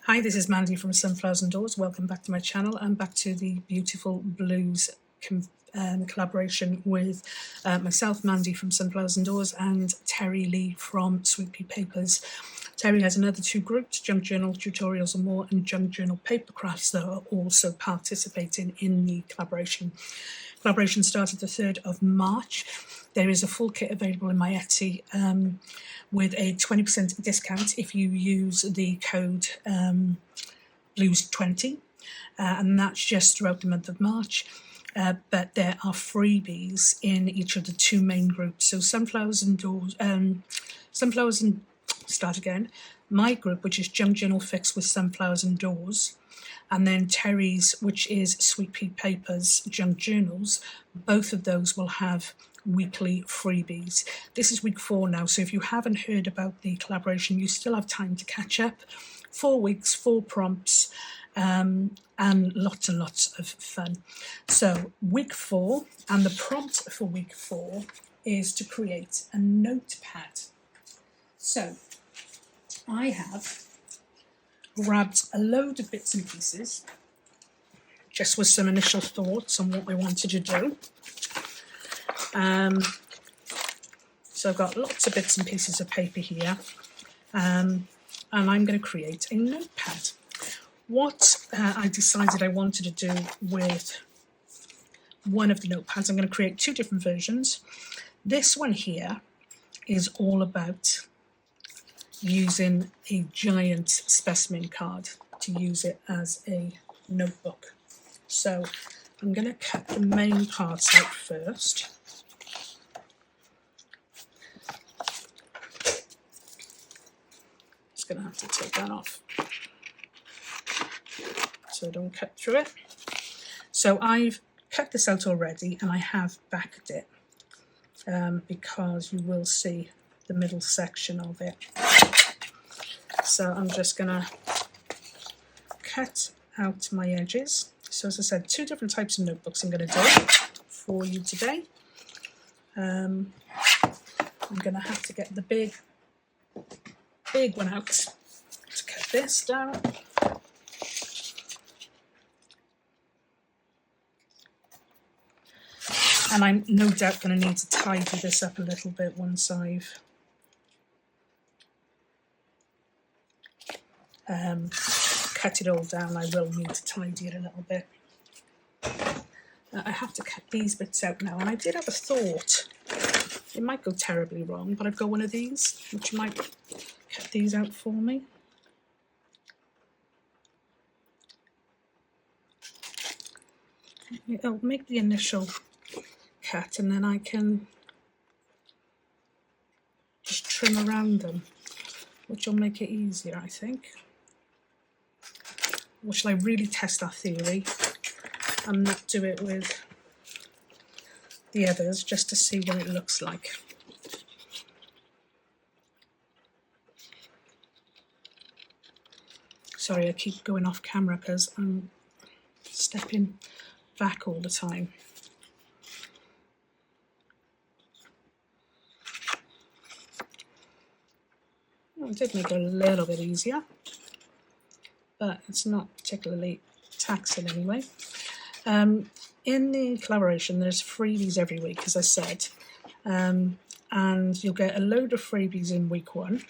Hi, this is Mandy from Sunflowers and Doors. Welcome back to my channel and back to the beautiful blues collaboration with myself, Mandy from Sunflowers and Doors, and Teri Lee from Sweet Pea Papers. Teri has another two groups, Junk Journal Tutorials and More and Junk Journal Papercrafts, that are also participating in the collaboration. Collaboration started the 3rd of March. There is a full kit available in my Etsy with a 20% discount if you use the code BLUES20, and that's just throughout the month of March. But there are freebies in each of the two main groups. So Sunflowers and Doors, my group, which is Junk Journal Fix with Sunflowers and Doors, and then Teri's, which is Sweet Pea Papers Junk Journals. Both of those will have weekly freebies. This is week 4 now, so if you haven't heard about the collaboration, you still have time to catch up. 4 weeks, 4 prompts, and lots of fun. So week 4, and the prompt for week 4 is to create a notepad. So I have grabbed a load of bits and pieces, just with some initial thoughts on what I wanted to do. So I've got lots of bits and pieces of paper here, and I'm going to create a notepad. What I decided I wanted to do with one of the notepads, I'm going to create 2 different versions. This one here is all about using a giant specimen card to use it as a notebook. So I'm going to cut the main parts out first. Just going to have to take that off so I don't cut through it. So I've cut this out already, and I have backed it because you will see the middle section of it. So I'm just going to cut out my edges. So as I said, 2 different types of notebooks I'm going to do for you today. I'm going to have to get the big one out to cut this down. And I'm no doubt going to need to tidy this up a little bit once I've cut it all down. I will need to tidy it a little bit. I have to cut these bits out now, and I did have a thought. It might go terribly wrong, but I've got one of these, which might cut these out for me. It'll make the initial cut, and then I can just trim around them, which will make it easier, I think. Or shall I really test our theory and not do it with the others, just to see what it looks like? Sorry, I keep going off camera because I'm stepping back all the time. Well, it did make it a little bit easier, but it's not particularly taxing anyway. In the collaboration, there's freebies every week, as I said, and you'll get a load of freebies in week 1.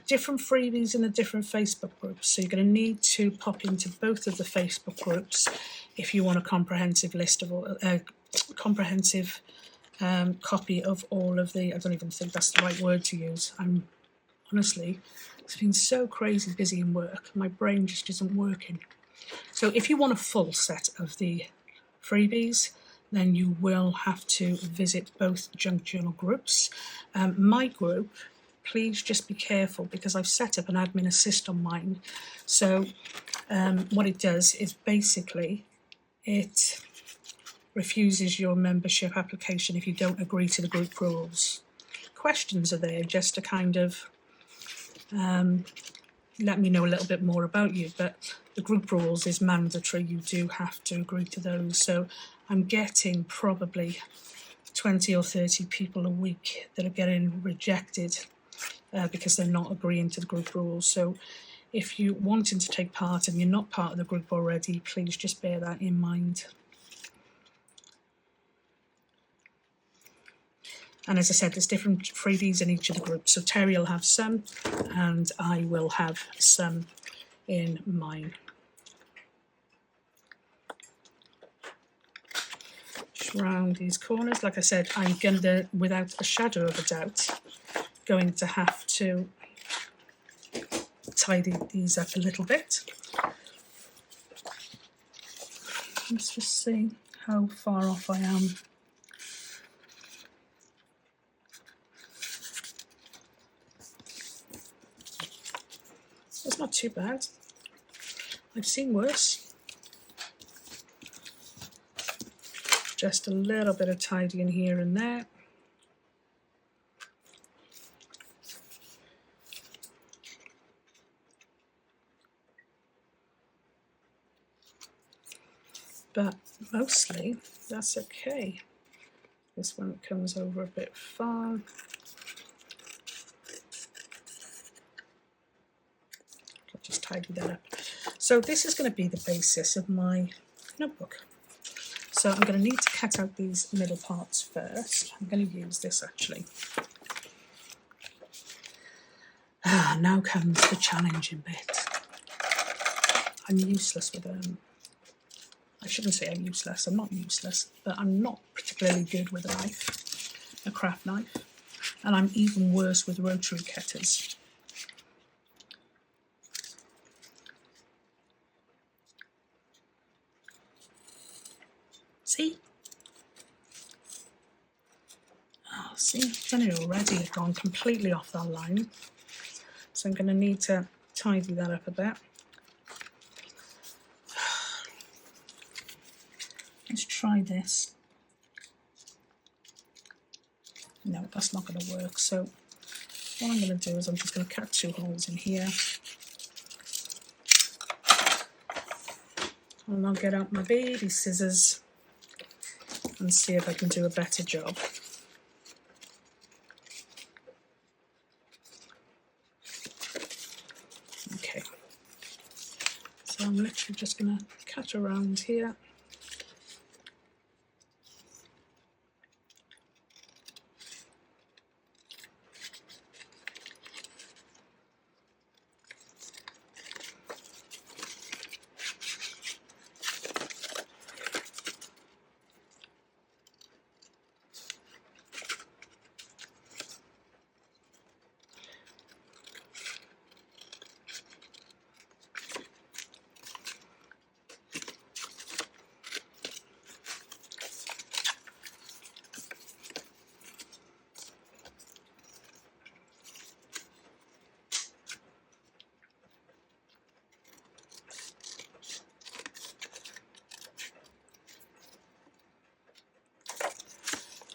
Different freebies in the different Facebook groups, so you're going to need to pop into both of the Facebook groups if you want a comprehensive list of all, comprehensive copy of all of the. I don't even think that's the right word to use. Honestly, it's been so crazy busy in work, my brain just isn't working. So if you want a full set of the freebies, then you will have to visit both Junk Journal groups. My group, please just be careful, because I've set up an admin assist on mine. So what it does is basically it refuses your membership application if you don't agree to the group rules. Questions are there just to kind of let me know a little bit more about you, but the group rules is mandatory. You do have to agree to those. So I'm getting probably 20 or 30 people a week that are getting rejected because they're not agreeing to the group rules. So if you're wanting to take part and you're not part of the group already, please just bear that in mind. And as I said, there's different freebies in each of the groups. So Teri will have some, and I will have some in mine. Just round these corners. Like I said, I'm going to, without a shadow of a doubt, going to have to tidy these up a little bit. Let's just see how far off I am. It's not too bad. I've seen worse. Just a little bit of tidying here and there. But mostly that's okay. This one comes over a bit far. I'll just tidy that up. So this is going to be the basis of my notebook. So I'm going to need to cut out these middle parts first. I'm going to use this actually. Now comes the challenging bit. I'm useless with I shouldn't say I'm useless, I'm not useless, but I'm not particularly good with a knife, a craft knife, and I'm even worse with rotary cutters. See? Oh, see, I've done it already, I've gone completely off that line. So I'm going to need to tidy that up a bit. Let's try this. No, that's not going to work. So what I'm going to do is I'm just going to cut 2 holes in here. And I'll get out my baby scissors and see if I can do a better job. Okay. So I'm literally just going to cut around here.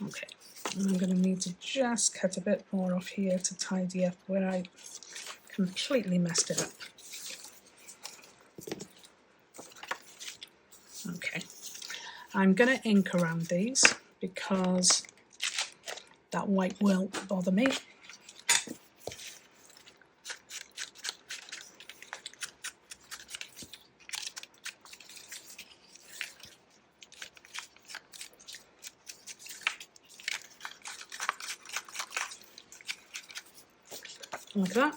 Okay, and I'm going to need to just cut a bit more off here to tidy up where I completely messed it up. Okay, I'm going to ink around these because that white will bother me. Like that,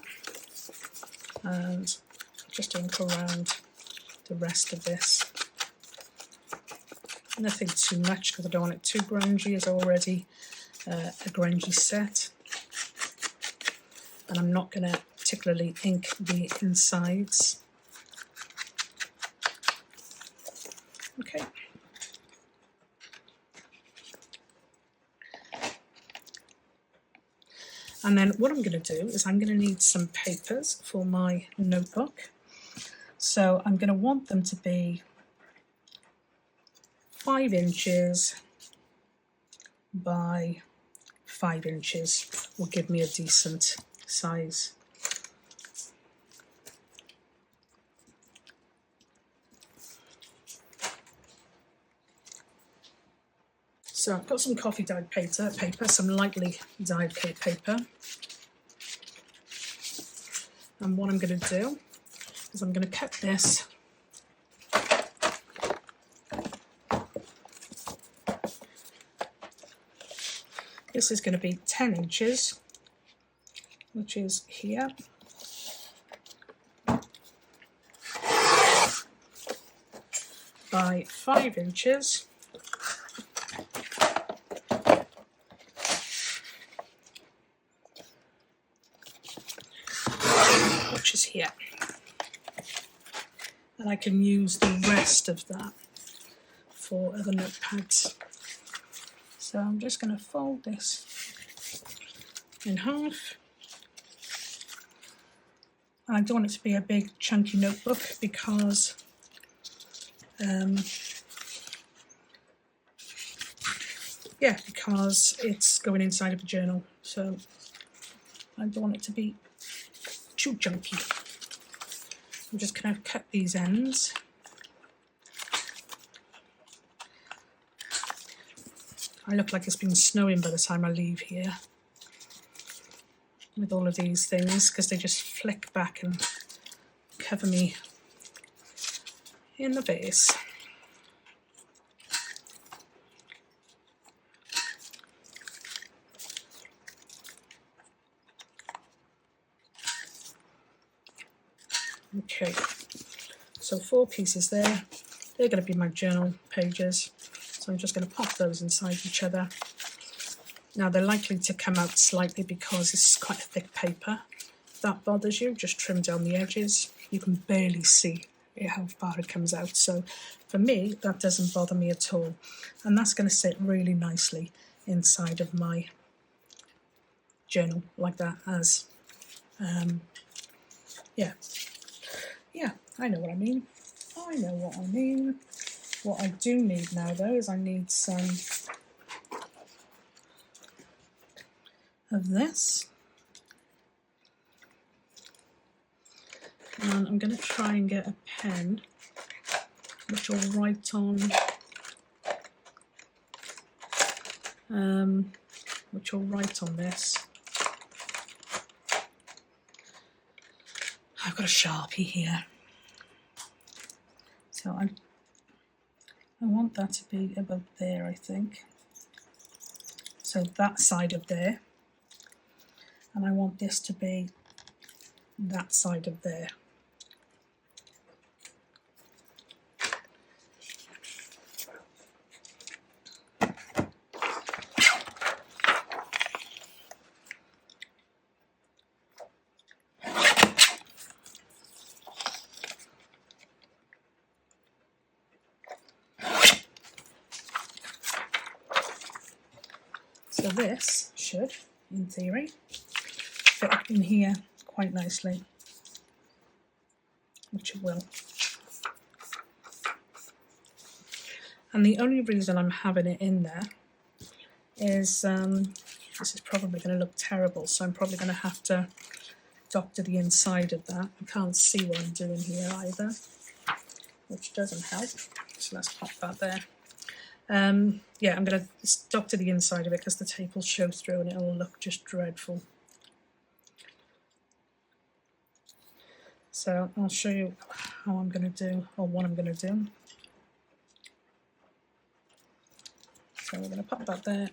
and just ink around the rest of this. Nothing too much because I don't want it too grungy, as already a grungy set, and I'm not going to particularly ink the insides. Okay. And then what I'm going to do is I'm going to need some papers for my notebook. So I'm going to want them to be 5 inches by 5 inches will give me a decent size. So I've got some coffee dyed paper, some lightly dyed paper. And what I'm going to do is I'm going to cut this This is going to be 10 inches, which is here. By 5 inches. Which is here. And I can use the rest of that for other notepads. So I'm just going to fold this in half. I don't want it to be a big chunky notebook because because it's going inside of a journal, so I don't want it to be too chunky. I'm just going to cut these ends. I look like it's been snowing by the time I leave here with all of these things, because they just flick back and cover me in the base. Okay, so 4 pieces there. They're going to be my journal pages. So I'm just going to pop those inside each other. Now they're likely to come out slightly because this is quite a thick paper. If that bothers you, just trim down the edges. You can barely see how far it comes out. So for me, that doesn't bother me at all. And that's going to sit really nicely inside of my journal like that as, yeah, I know what I mean. I know what I mean. What I do need now, though, is I need some of this. And I'm going to try and get a pen which will write on this. I've got a Sharpie here. So I want that to be about there, I think. So that side of there. And I want this to be that side of there. So this should, in theory, fit in here quite nicely, which it will. And the only reason I'm having it in there is this is probably going to look terrible, so I'm probably going to have to doctor the inside of that. I can't see what I'm doing here either, which doesn't help. So let's pop that there. Yeah, I'm going to doctor the inside of it because the tape will show through and it'll look just dreadful. So I'll show you how I'm going to do, or what I'm going to do. So we're going to pop that there.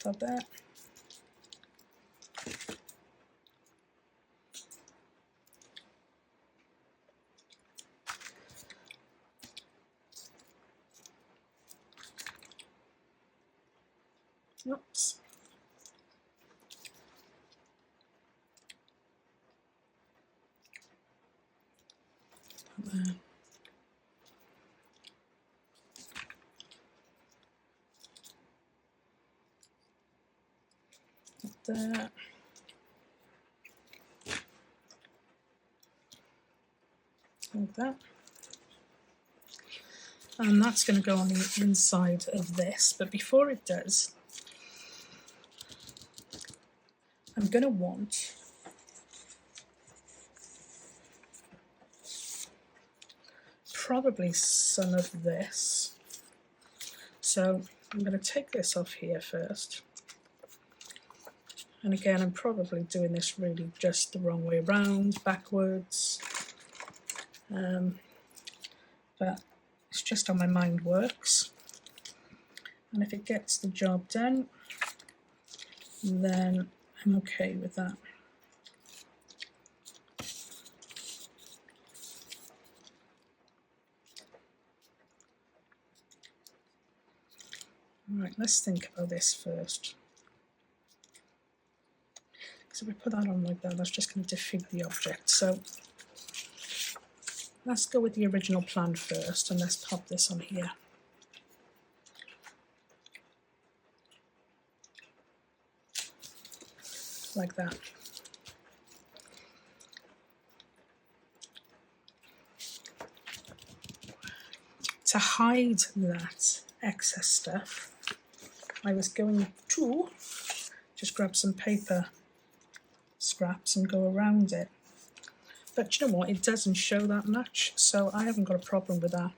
Pop that. Oops. Put there. There. Like that. And that's going to go on the inside of this, but before it does, I'm going to want probably some of this. So I'm going to take this off here first. And again, I'm probably doing this really just the wrong way around, backwards. But it's just how my mind works. And if it gets the job done, then I'm okay with that. Right, let's think about this first. Because if we put that on like that, that's just going to defeat the object. So let's go with the original plan first, and let's pop this on here. Like that. To hide that excess stuff, I was going to just grab some paper scraps and go around it. But you know what, it doesn't show that much, so I haven't got a problem with that.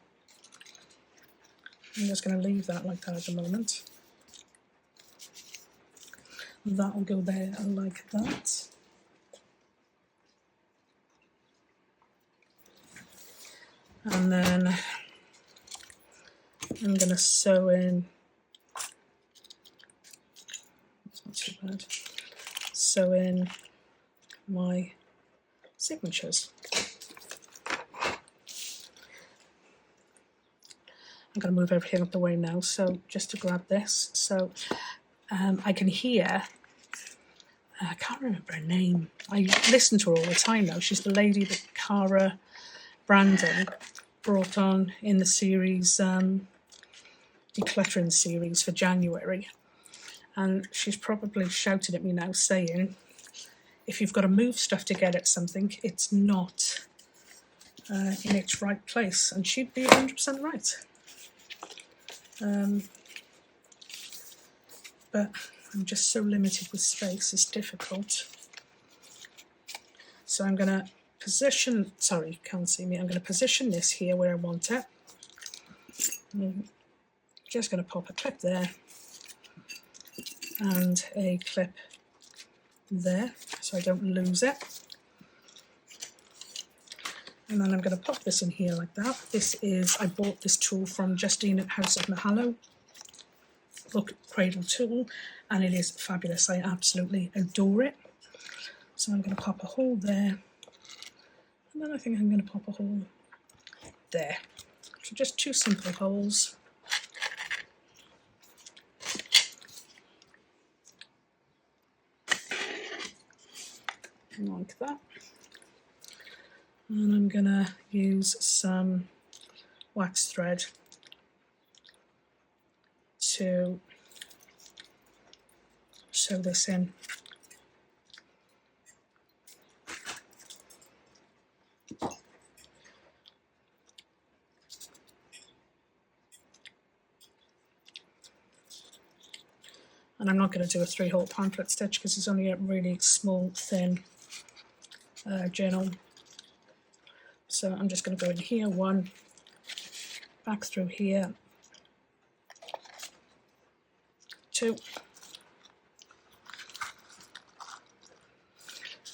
I'm just going to leave that like that at the moment. That'll go there like that. And then I'm going to sew in, it's not too bad, sew in my signatures. I'm going to move everything up the way now, so just to grab this. So I can hear, I can't remember her name. I listen to her all the time now. She's the lady that Cara Brandon brought on in the series, decluttering series for January. And she's probably shouted at me now saying, if you've got to move stuff to get at something, it's not in its right place. And she'd be 100% right. But I'm just so limited with space, it's difficult. So I'm going to position, sorry, you can't see me, I'm going to position this here where I want it. I'm just going to pop a clip there and a clip there so I don't lose it. And then I'm going to pop this in here like that. This is, I bought this tool from Justine at House of Mahalo, book cradle tool, and it is fabulous. I absolutely adore it. So I'm going to pop a hole there, and then I think I'm going to pop a hole there. So just two simple holes. Like that. And I'm going to use some wax thread to sew this in. And I'm not going to do a 3-hole pamphlet stitch because it's only a really small, thin journal. So I'm just going to go in here, one, back through here, 2,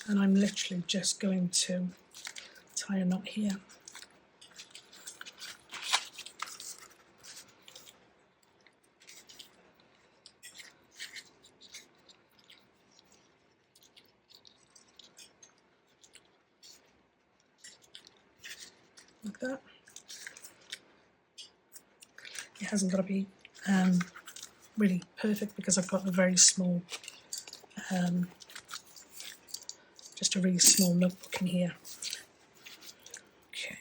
and I'm literally just going to tie a knot here. Like that. It hasn't got to be really perfect because I've got a very small, just a really small notebook in here. Okay.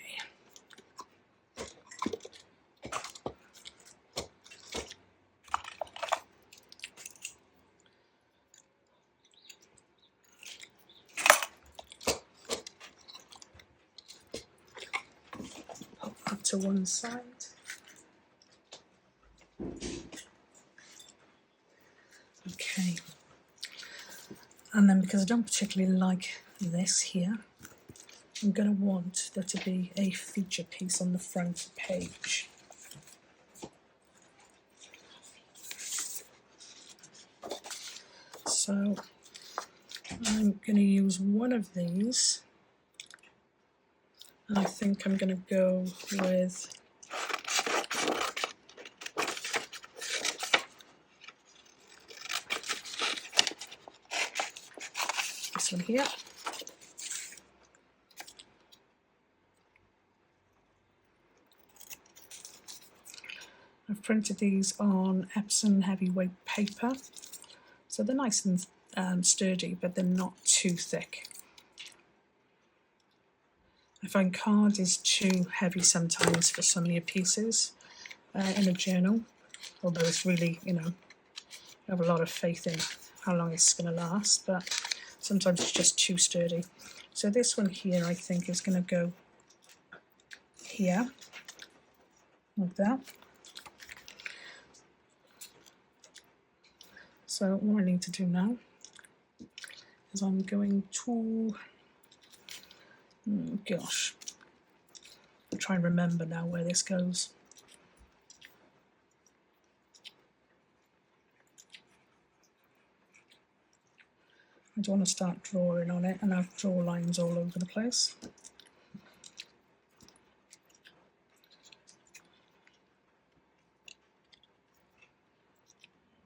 Pop that to one side. Okay. And then because I don't particularly like this here, I'm going to want there to be a feature piece on the front page. So I'm going to use one of these, and I think I'm going to go with this one here. I've printed these on Epson heavyweight paper, so they're nice and sturdy, but they're not too thick. I find card is too heavy sometimes for some of your pieces in a journal, although it's really, you know, I have a lot of faith in how long it's going to last, but sometimes it's just too sturdy. So this one here I think is going to go here, like that. So what I need to do now is I'm going to, gosh, I'll try and remember now where this goes. I don't want to start drawing on it and have draw lines all over the place.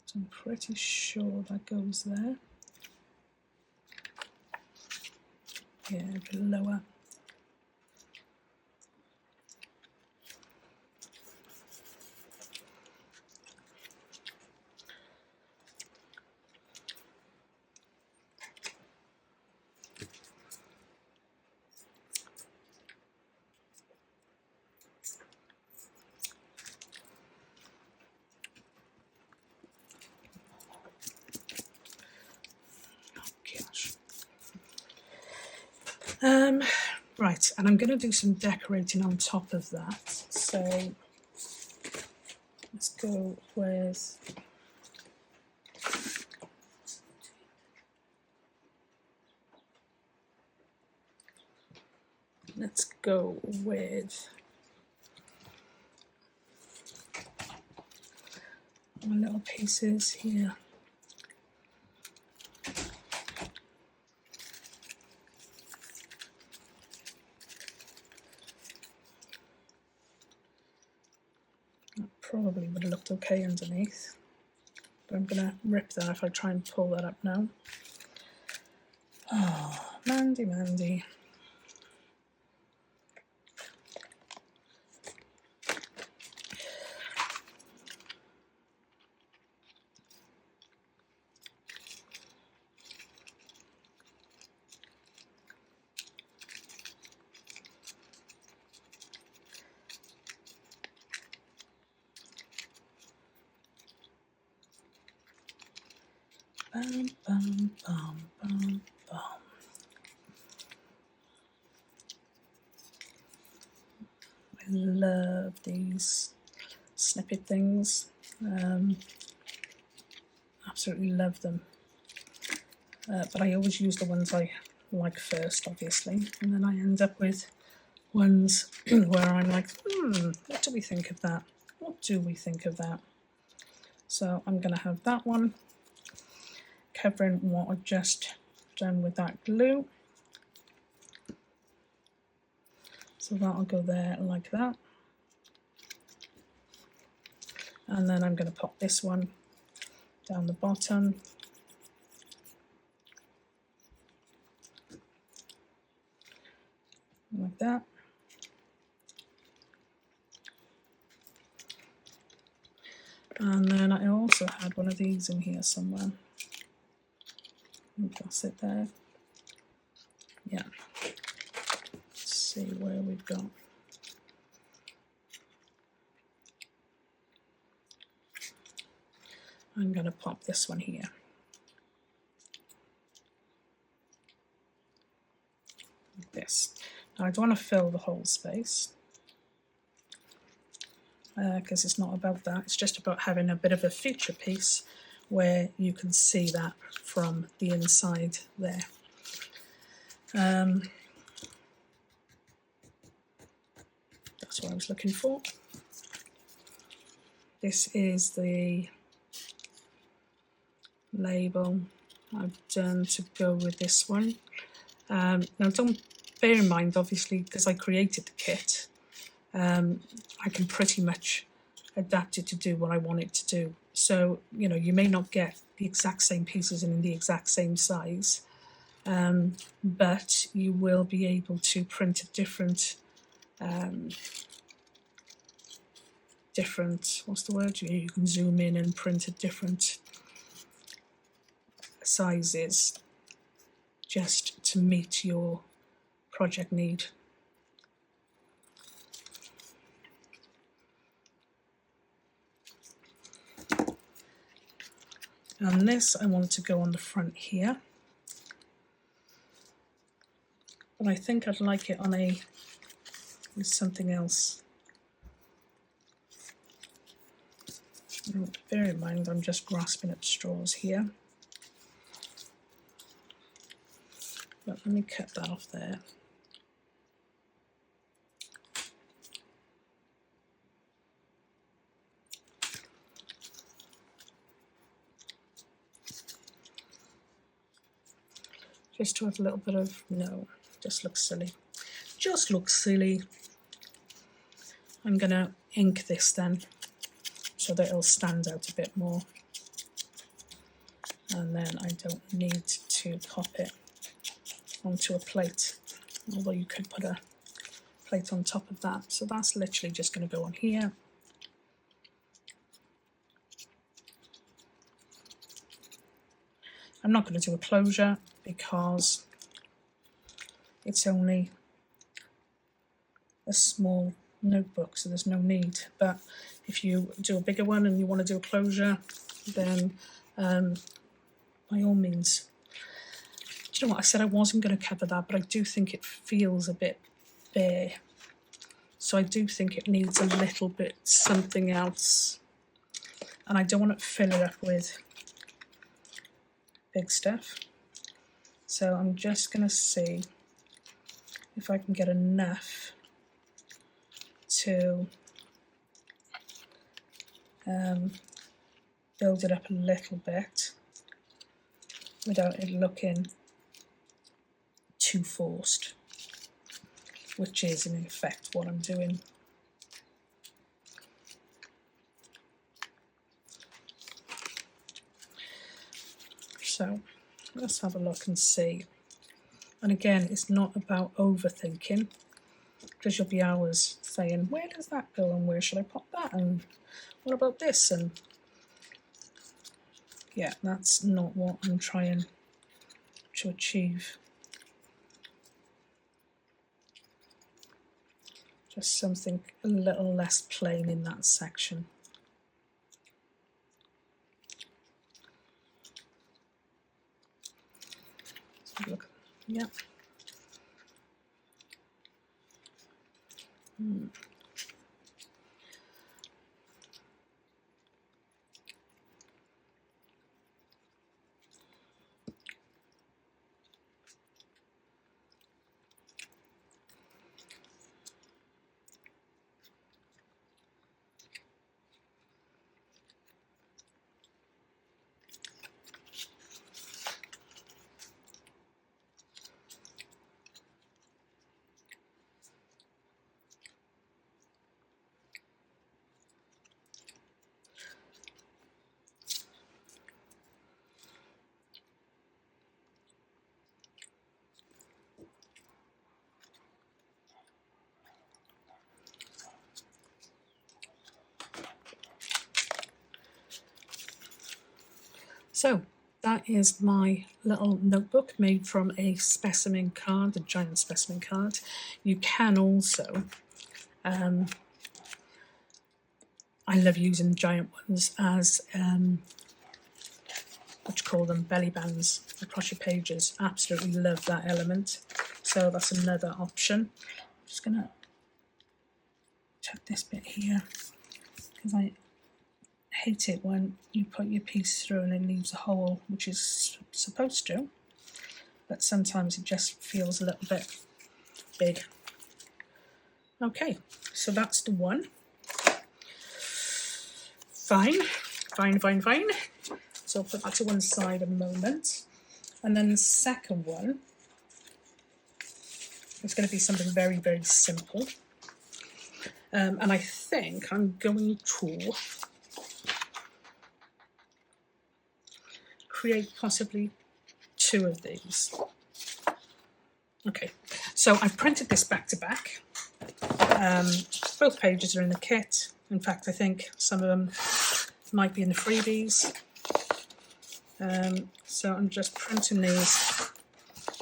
So I'm pretty sure that goes there. Yeah, a bit lower. Right, and I'm going to do some decorating on top of that. So let's go with my little pieces here. Probably would have looked okay underneath, but I'm going to rip that if I try and pull that up now. Oh, Mandy, Mandy. Bum, bum, bum, bum, bum. I love these snippet things. Absolutely love them. But I always use the ones I like first, obviously, and then I end up with ones where I'm like, what do we think of that? What do we think of that? So I'm going to have that one covering what I've just done with that glue. So that'll go there like that. And then I'm going to pop this one down the bottom. Like that. And then I also had one of these in here somewhere. That's it there. Yeah. Let's see where we've got. I'm going to pop this one here. Like this. Now I don't want to fill the whole space, because it's not about that. It's just about having a bit of a feature piece where you can see that from the inside there. That's what I was looking for. This is the label I've done to go with this one. Now don't bear in mind, obviously, because I created the kit, I can pretty much adapt it to do what I want it to do. So, you know, you may not get the exact same pieces and in the exact same size, but you will be able to print a different, what's the word? You can zoom in and print at different sizes just to meet your project need. And this I want to go on the front here, but I think I'd like it on with something else. Bear in mind I'm just grasping at straws here. But let me cut that off there. Just to have a little bit of, no, just looks silly. Just looks silly. I'm gonna ink this then, so that it'll stand out a bit more. And then I don't need to pop it onto a plate, although you could put a plate on top of that. So that's literally just going to go on here. I'm not going to do a closure because it's only a small notebook, so there's no need. But if you do a bigger one and you want to do a closure, then by all means. Do you know what, I said I wasn't going to cover that, but I do think it feels a bit bare. So I do think it needs a little bit something else. And I don't want to fill it up with big stuff. So I'm just going to see if I can get enough to build it up a little bit without it looking too forced, which is in effect what I'm doing. So let's have a look and see. And again, it's not about overthinking, because you'll be hours saying, where does that go and where should I pop that and what about this? And yeah, that's not what I'm trying to achieve. Just something a little less plain in that section. So look, yeah. So that is my little notebook made from a specimen card, a giant specimen card. You can also, I love using giant ones as, what you call them, belly bands across your pages. Absolutely love that element. So that's another option. I'm just going to tuck this bit here because I hate it when you put your piece through and it leaves a hole, which is supposed to, but sometimes it just feels a little bit big. Okay, so that's the one. Fine. So I'll put that to one side a moment. And then the second one is going to be something very, very simple. And I think I'm going to create possibly 2 of these. Okay, so I've printed this back to back. Both pages are in the kit. In fact, I think some of them might be in the freebies. So I'm just printing these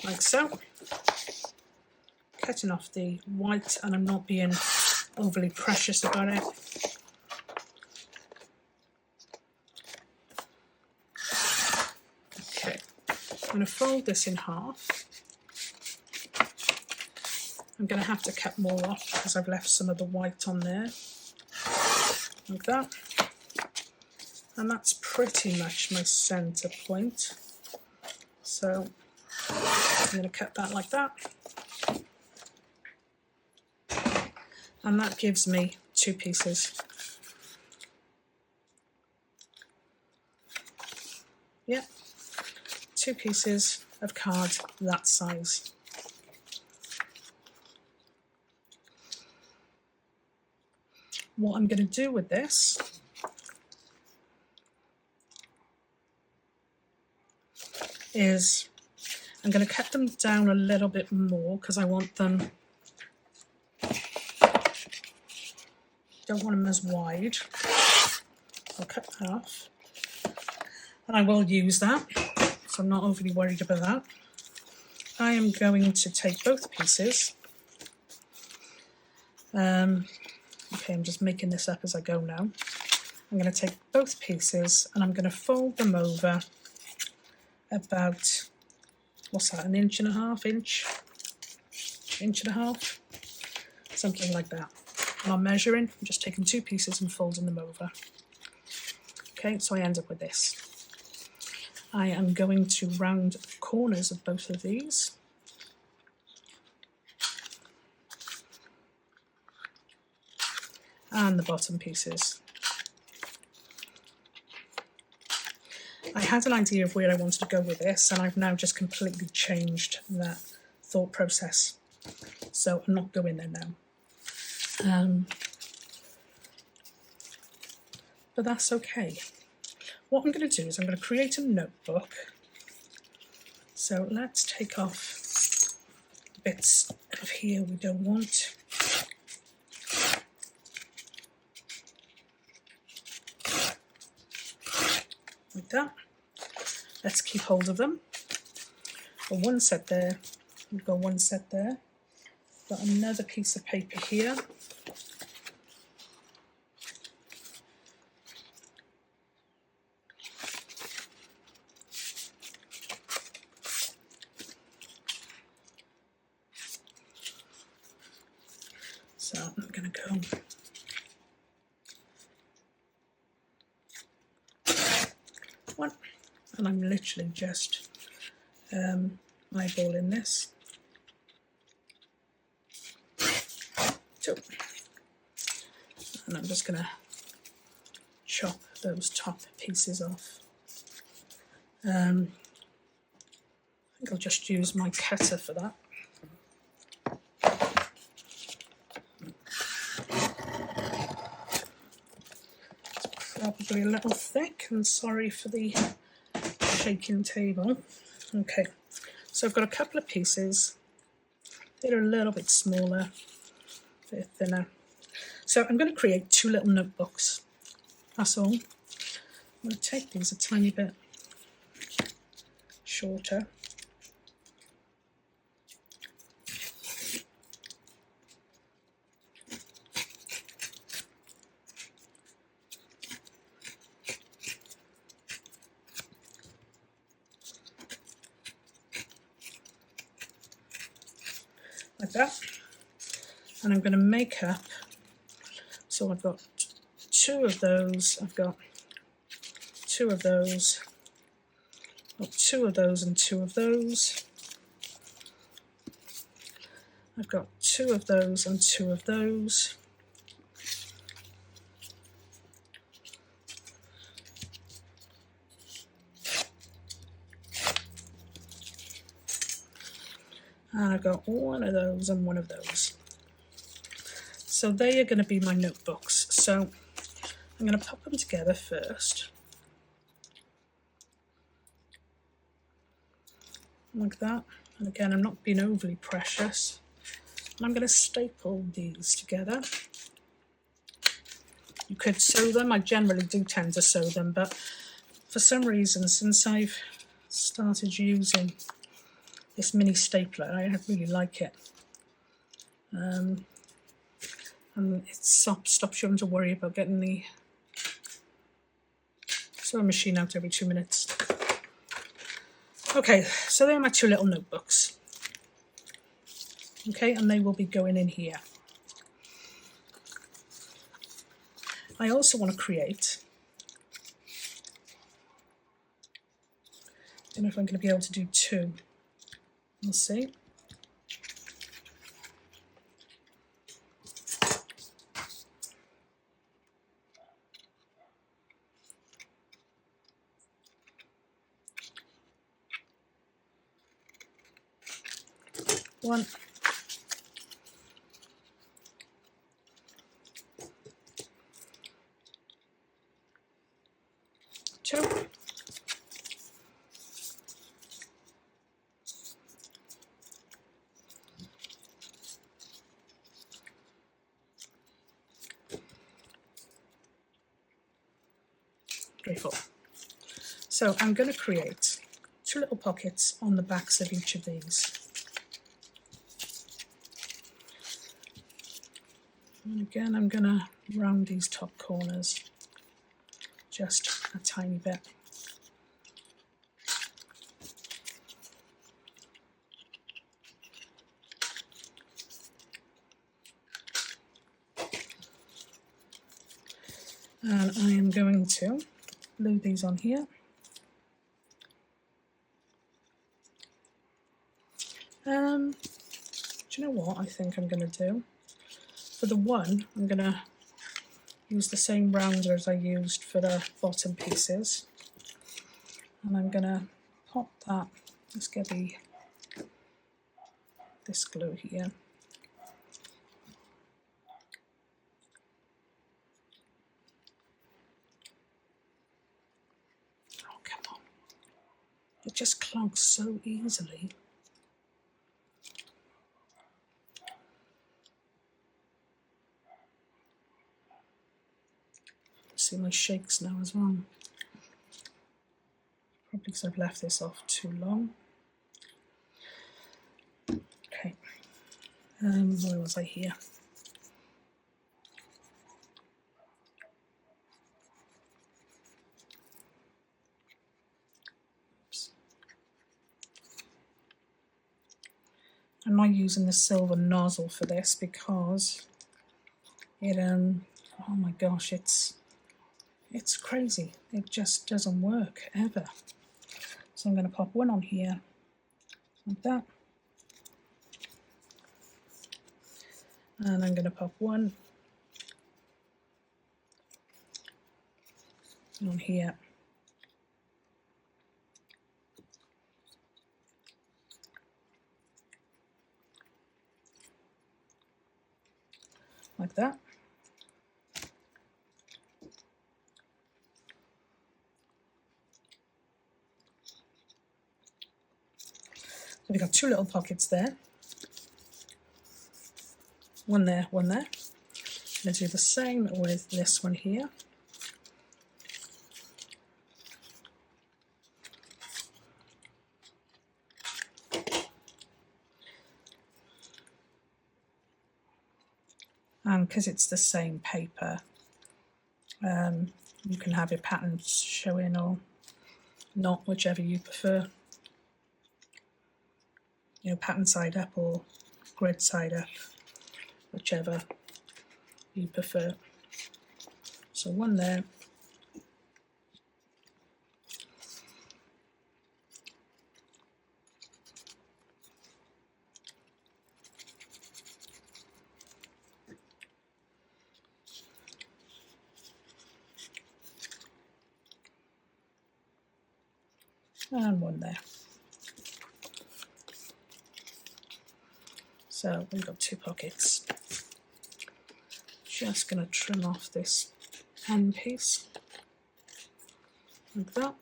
like so, cutting off the white, and I'm not being overly precious about it. Okay, I'm going to fold this in half. I'm going to have to cut more off because I've left some of the white on there, like that. And that's pretty much my center point. So I'm going to cut that like that. And that gives me 2 pieces. Yeah, 2 pieces of card that size. What I'm going to do with this is I'm going to cut them down a little bit more because I want them, don't want them as wide. I'll cut that off. And I will use that, so I'm not overly worried about that. I am going to take both pieces. Okay, I'm just making this up as I go now. I'm going to take both pieces and I'm going to fold them over about, what's that, an inch and a half, inch and a half, something like that. And I'm measuring, I'm just taking 2 pieces and folding them over. Okay, so I end up with this. I am going to round the corners of both of these. And the bottom pieces. I had an idea of where I wanted to go with this, and I've now just completely changed that thought process. So I'm not going there now. But that's okay. What I'm going to do is I'm going to create a notebook. So let's take off bits of here we don't want. Like that. Let's keep hold of them. Got one set there, we've got one set there. Got another piece of paper here. So I'm going to go one, and I'm literally just eyeballing this. 2, and I'm just going to chop those top pieces off. I think I'll just use my cutter for that. Probably a little thick, and sorry for the shaking table. Okay, so I've got a couple of pieces. They're a little bit smaller, a bit thinner. So I'm going to create 2 little notebooks. That's all. I'm going to take these a tiny bit shorter. Like that, and I'm going to make up, so I've got 2 of those, I've got 2 of those, got 2 of those and 2 of those. I've got 2 of those and 2 of those. And I've got 1 of those and 1 of those. So they are going to be my notebooks. So I'm going to pop them together first. Like that. And again, I'm not being overly precious. And I'm going to staple these together. You could sew them. I generally do tend to sew them, but for some reason, since I've started using this mini stapler, I really like it. And it stops you having to worry about getting the sewing machine out every 2 minutes. Okay, so they're my 2 little notebooks. Okay, and they will be going in here. I also want to create, I don't know if I'm going to be able to do 2. We'll see. One. 2. 3, 4. So I'm going to create 2 little pockets on the backs of each of these. And again, I'm going to round these top corners just a tiny bit. And I am going to glue these on here. Do you know what I think I'm going to do? For the one, I'm going to use the same rounder as I used for the bottom pieces. And I'm going to pop that, let's get this glue here. Oh, come on. It just clogs so easily. See my shakes now as well. Probably because I've left this off too long. Okay, where was I here? Oops. I'm not using the silver nozzle for this because it oh my gosh, it's crazy. It just doesn't work ever. So I'm going to pop one on here like that. And I'm going to pop one on here. Like that. So we've got 2 little pockets there. One there, one there. I'm going to do the same with this one here. And because it's the same paper, you can have your patterns showing or not, whichever you prefer. You know, pattern side up or grid side up, whichever you prefer. So one there, and one there. So we've got 2 pockets. Just going to trim off this end piece like that.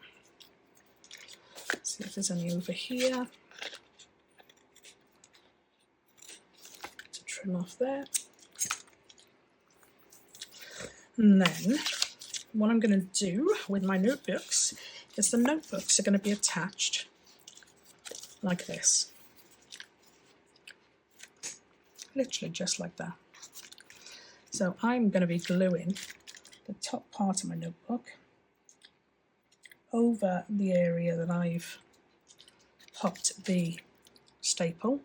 See if there's any over here to trim off there. And then what I'm going to do with my notebooks is the notebooks are going to be attached like this. Literally just like that. So I'm going to be gluing the top part of my notebook over the area that I've popped the staple.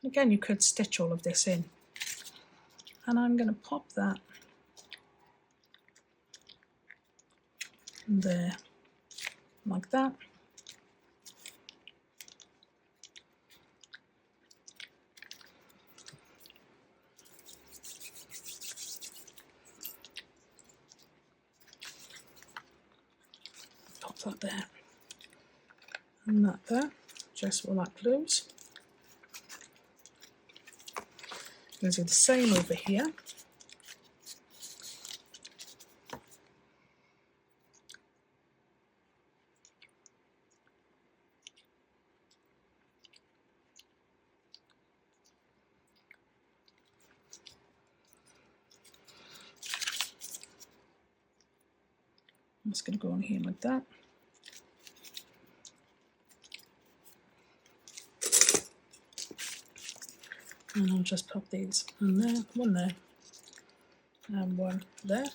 Again, you could stitch all of this in. And I'm going to pop that there like that. Pop that there and that there, just where that glues. I'm going to do the same over here. I'm just going to go on here like that. And I'll just pop these on there, one there, and one there.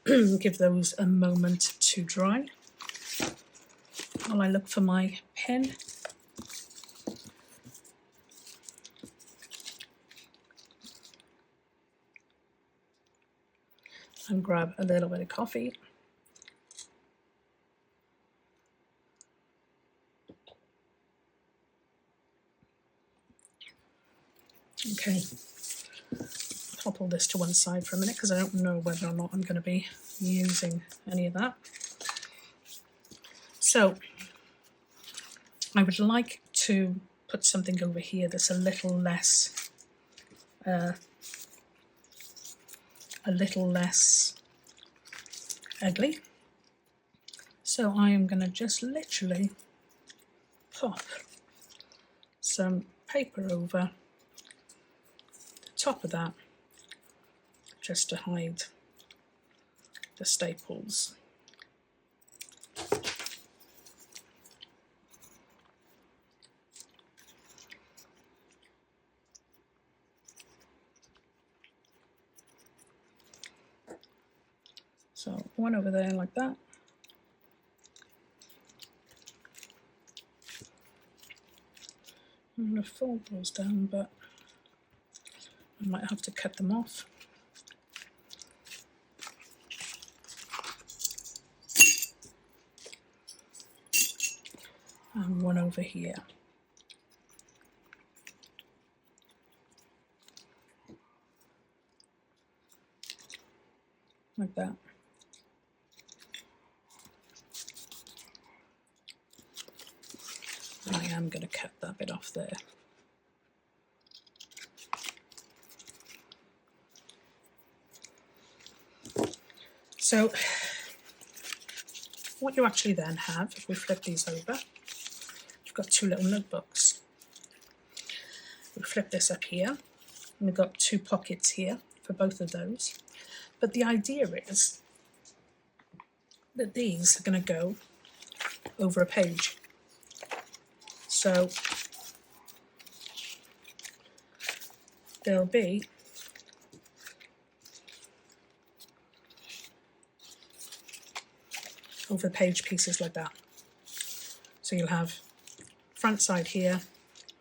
Give those a moment to dry while I look for my pen. And grab a little bit of coffee. Okay, pop all this to one side for a minute because I don't know whether or not I'm going to be using any of that. So I would like to put something over here that's a little less ugly. So I am going to just literally pop some paper over top of that just to hide the staples. So one over there like that. I'm going to fold those down, but I might have to cut them off. And one over here. Like that. I am going to cut that bit off there. So what you actually then have, if we flip these over, you've got 2 little notebooks. We flip this up here, and we've got 2 pockets here for both of those. But the idea is that these are going to go over a page. So there'll be over the page pieces like that. So you'll have front side here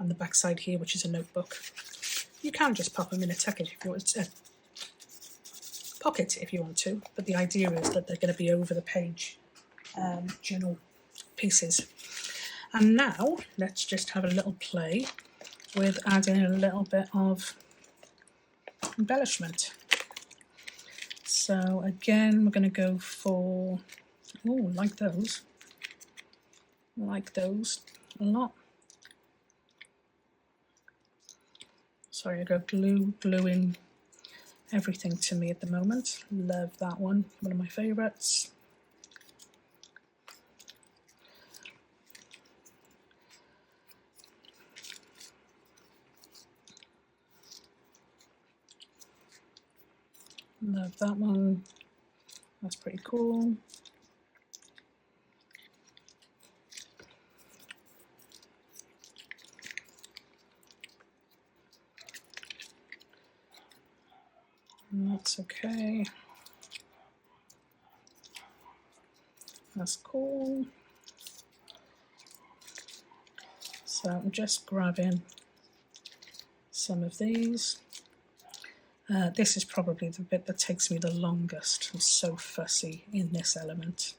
and the back side here, which is a notebook. You can just pop them in a pocket if you want to, but the idea is that they're going to be over the page journal pieces. And now let's just have a little play with adding a little bit of embellishment. So again, we're going to go for, oh, like those. like those a lot. Sorry, I got gluing everything to me at the moment. Love that one of my favorites. Love that one. That's pretty cool. And that's okay. That's cool. So I'm just grabbing some of these. This is probably the bit that takes me the longest. I'm so fussy in this element.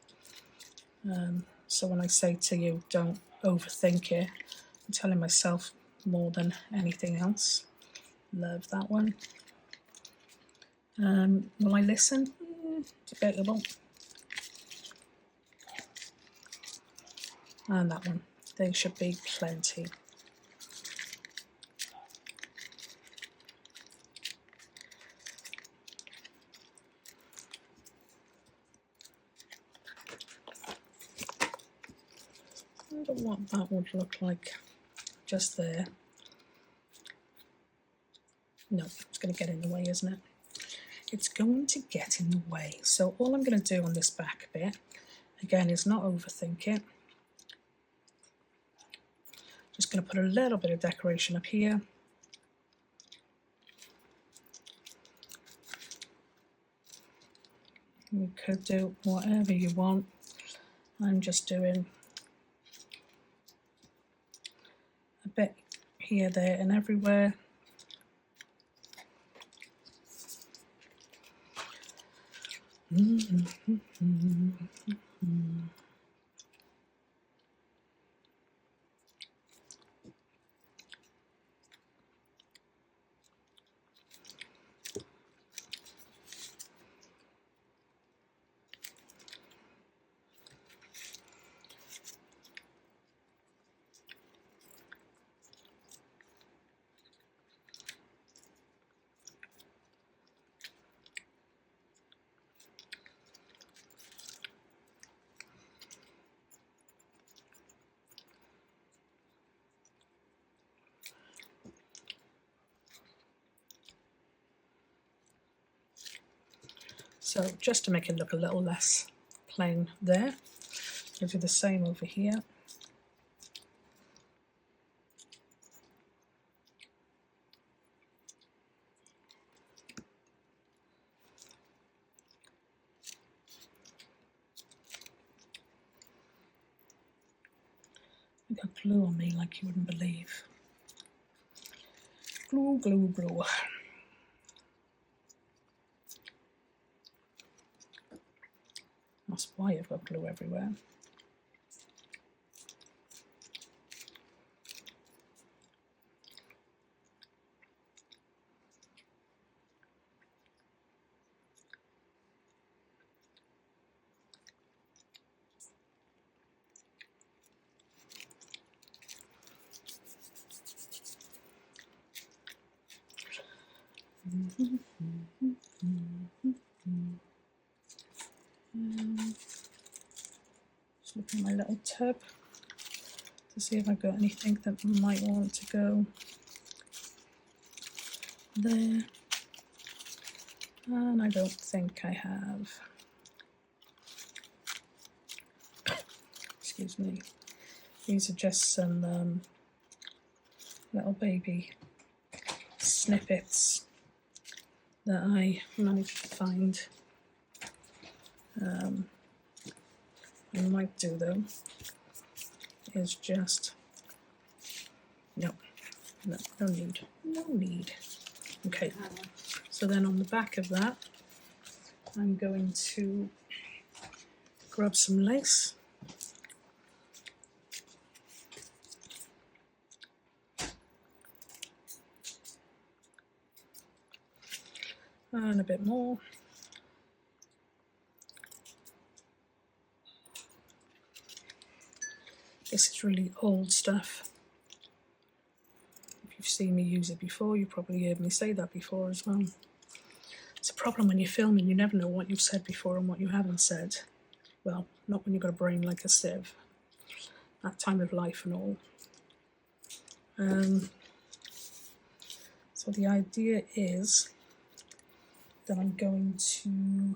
So when I say to you, don't overthink it, I'm telling myself more than anything else. Love that one. Will I listen? Debatable. And that one. There should be plenty. I wonder what that would look like just there. No, it's going to get in the way, isn't it? It's going to get in the way. So all I'm going to do on this back bit, again, is not overthink it. Just going to put a little bit of decoration up here. You could do whatever you want. I'm just doing a bit here, there, and everywhere. So just to make it look a little less plain there, I'll do the same over here. I got glue on me like you wouldn't believe. Glue, glue, glue. That's why I've got glue everywhere. Just look at my little tub to see if I've got anything that might want to go there. And I don't think I have. Excuse me. These are just some little baby snippets that I managed to find. I might do though is just no need. Okay, so then on the back of that I'm going to grab some lace. And a bit more. It's really old stuff. If you've seen me use it before, you've probably heard me say that before as well. It's a problem when you're filming, you never know what you've said before and what you haven't said. Well, not when you've got a brain like a sieve. That time of life and all. So the idea is that I'm going to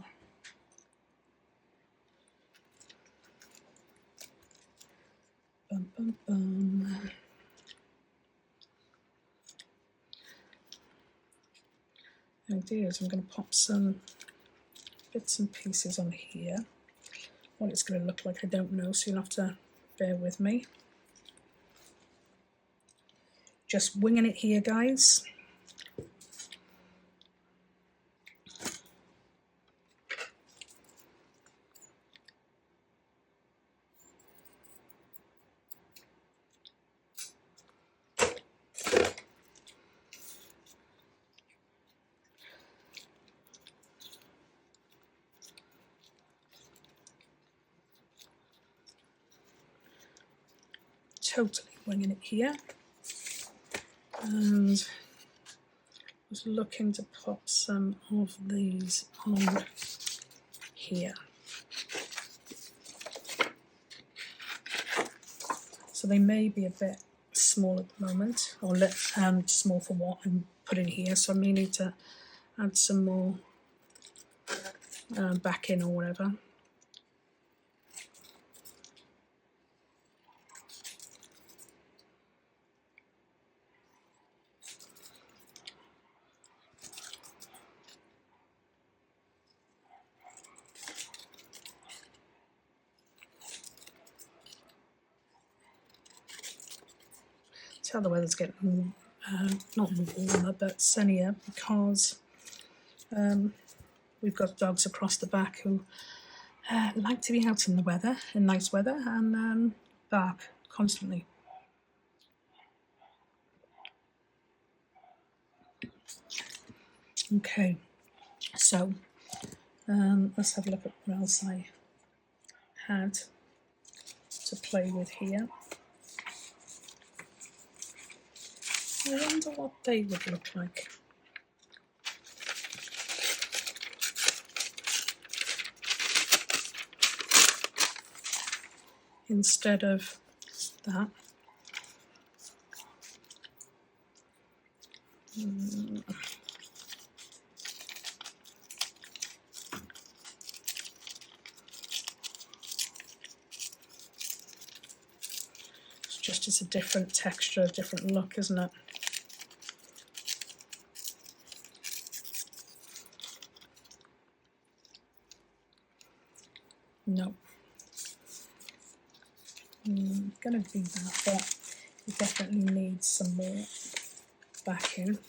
The idea is I'm going to pop some bits and pieces on here. What it's going to look like I don't know, so you'll have to bear with me. Just winging it here, guys. Totally winging it here. And I was looking to pop some of these on here. So they may be a bit small at the moment, or small for what I'm putting here, so I may need to add some more back in or whatever. How the weather's getting not warmer but sunnier, because we've got dogs across the back who like to be out in the weather, in nice weather, and bark constantly. Okay, so let's have a look at what else I had to play with here. I wonder what they would look like. Instead of that. It's just a different texture, a different look, isn't it? No. Gonna do that, but you definitely need some more backing.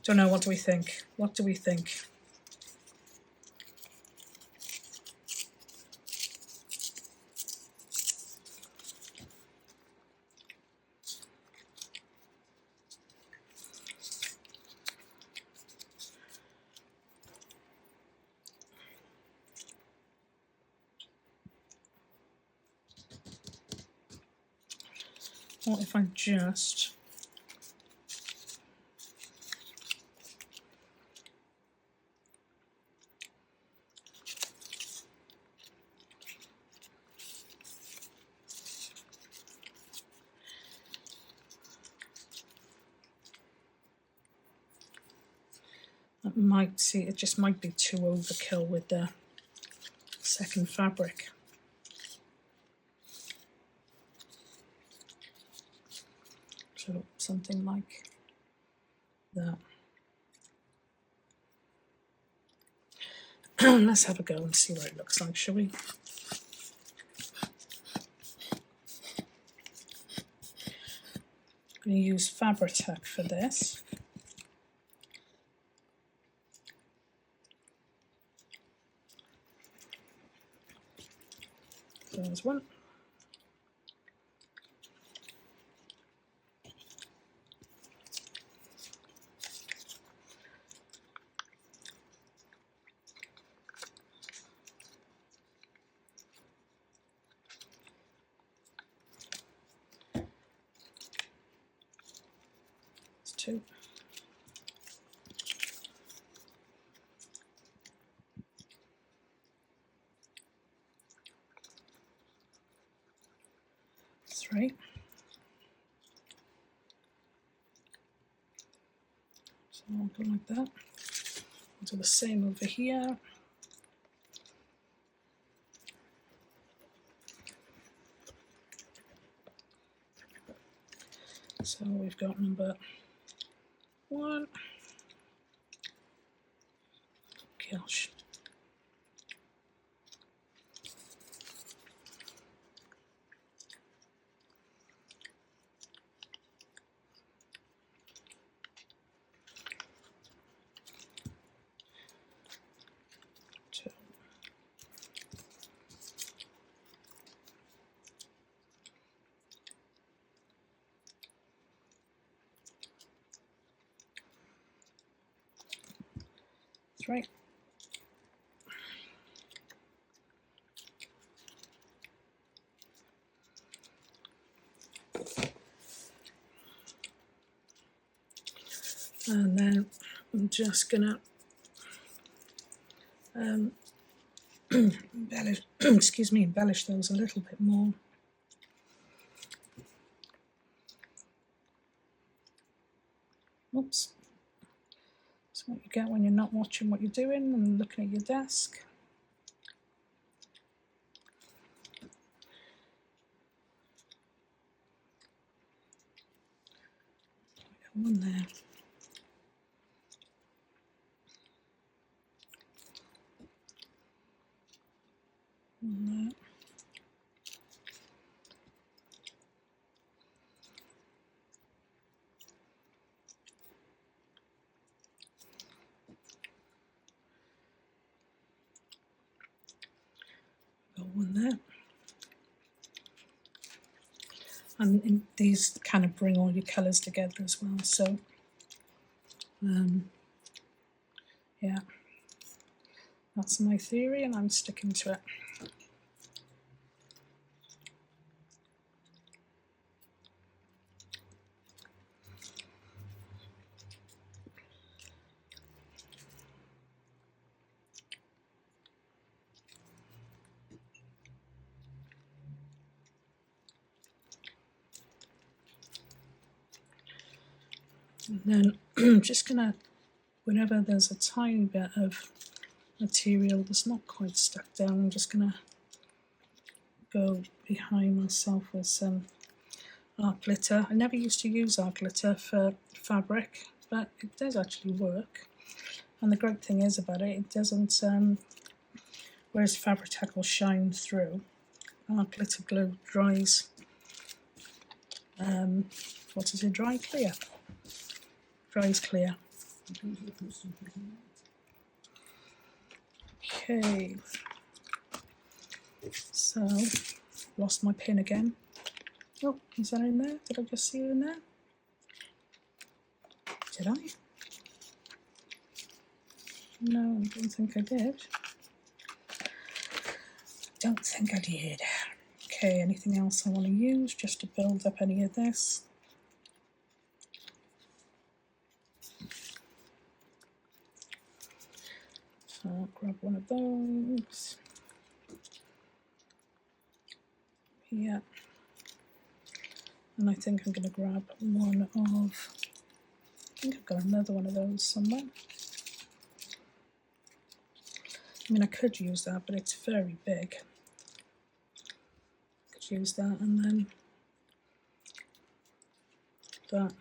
Don't know, what do we think? What do we think? What if I just It just might be too overkill with the second fabric. So something like that. Let's have a go and see what it looks like, shall we? I'm going to use Fabri-Tac for this. There's one. There's two. Three. So I'll go like that. I'll do the same over here. So we've got number 1. Gosh. 2. Right. And then I'm just gonna embellish, embellish those a little bit more. Oops. That's what you get when you're not watching what you're doing and looking at your desk. One there. One there. Got one there. And these kind of bring all your colours together as well. So, yeah, that's my theory, and I'm sticking to it. And then I'm just gonna, whenever there's a tiny bit of material that's not quite stuck down, I'm just gonna go behind myself with some art glitter. I never used to use art glitter for fabric, but it does actually work. And the great thing is about it, it doesn't, whereas Fabri-Tac will shine through, art glitter glue dries, what is it, dry clear? Dries clear. Okay, so lost my pin again. Oh, is that in there? Did I just see it in there? Did I? No, I don't think I did. Don't think I did. Okay, anything else I want to use just to build up any of this? So I'll grab one of those. Yeah. And I think I'm going to grab one of, I think I've got another one of those somewhere. I mean, I could use that, but it's very big. I could use that and then that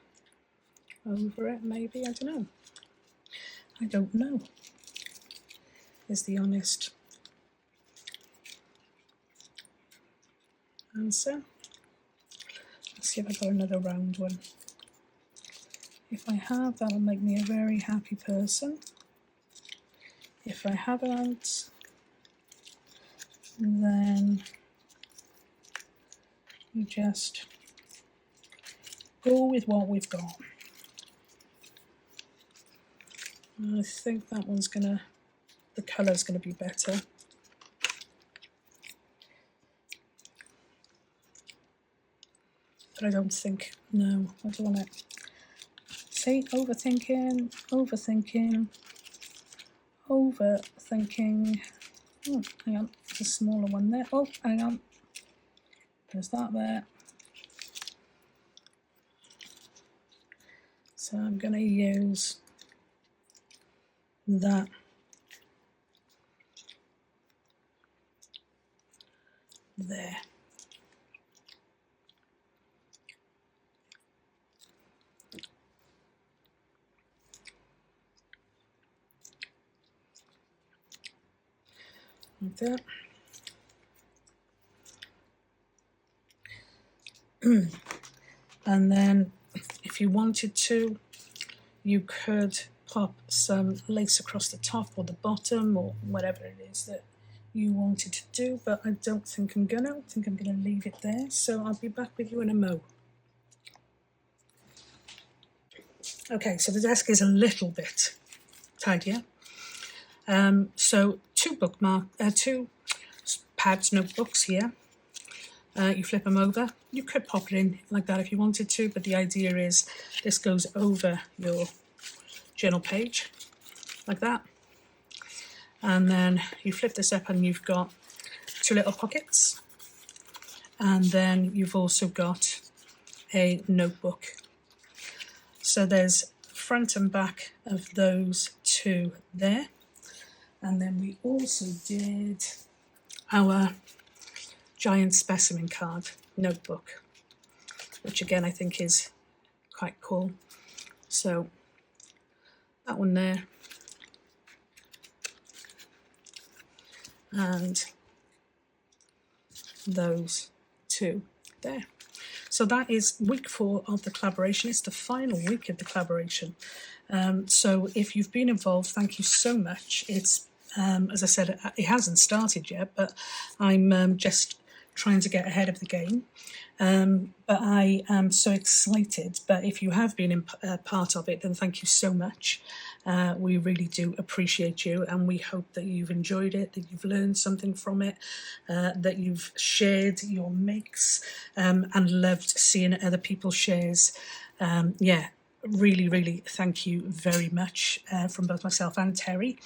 over it, maybe. I don't know. I don't know, is the honest answer. Let's see if I've got another round one. If I have, that'll make me a very happy person. If I haven't, then you just go with what we've got. I think that one's gonna, the colour's gonna be better. But I don't think, no, I don't want it. See, overthinking, overthinking, overthinking. Oh, hang on, there's a smaller one there. Oh, hang on, there's that there. So I'm going to use that. There. Like that. And then if you wanted to, you could pop some lace across the top or the bottom or whatever it is that you wanted to do, but I don't think I'm gonna. I think I'm gonna leave it there. So I'll be back with you in a mo. Okay, so the desk is a little bit tidier. So two pads, notebooks here. You flip them over. You could pop it in like that if you wanted to, but the idea is this goes over your journal page, like that. And then you flip this up and you've got two little pockets. And then you've also got a notebook. So there's front and back of those two there. And then we also did our giant specimen card notebook, which again I think is quite cool. So that one there, and those two there. So that is week 4 of the collaboration. It's the final week of the collaboration. So if you've been involved, thank you so much. It's as I said, it hasn't started yet, but I'm just trying to get ahead of the game. But I am so excited. But if you have been part of it, then thank you so much. We really do appreciate you, and we hope that you've enjoyed it, that you've learned something from it, that you've shared your makes and loved seeing other people's shares. Yeah, really, really thank you very much from both myself and Terry.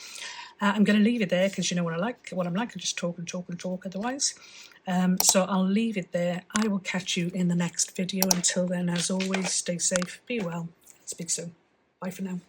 I'm going to leave it there because you know what I'm like. I just talk and talk and talk otherwise. So I'll leave it there. I will catch you in the next video. Until then, as always, stay safe, be well, speak soon. Bye for now.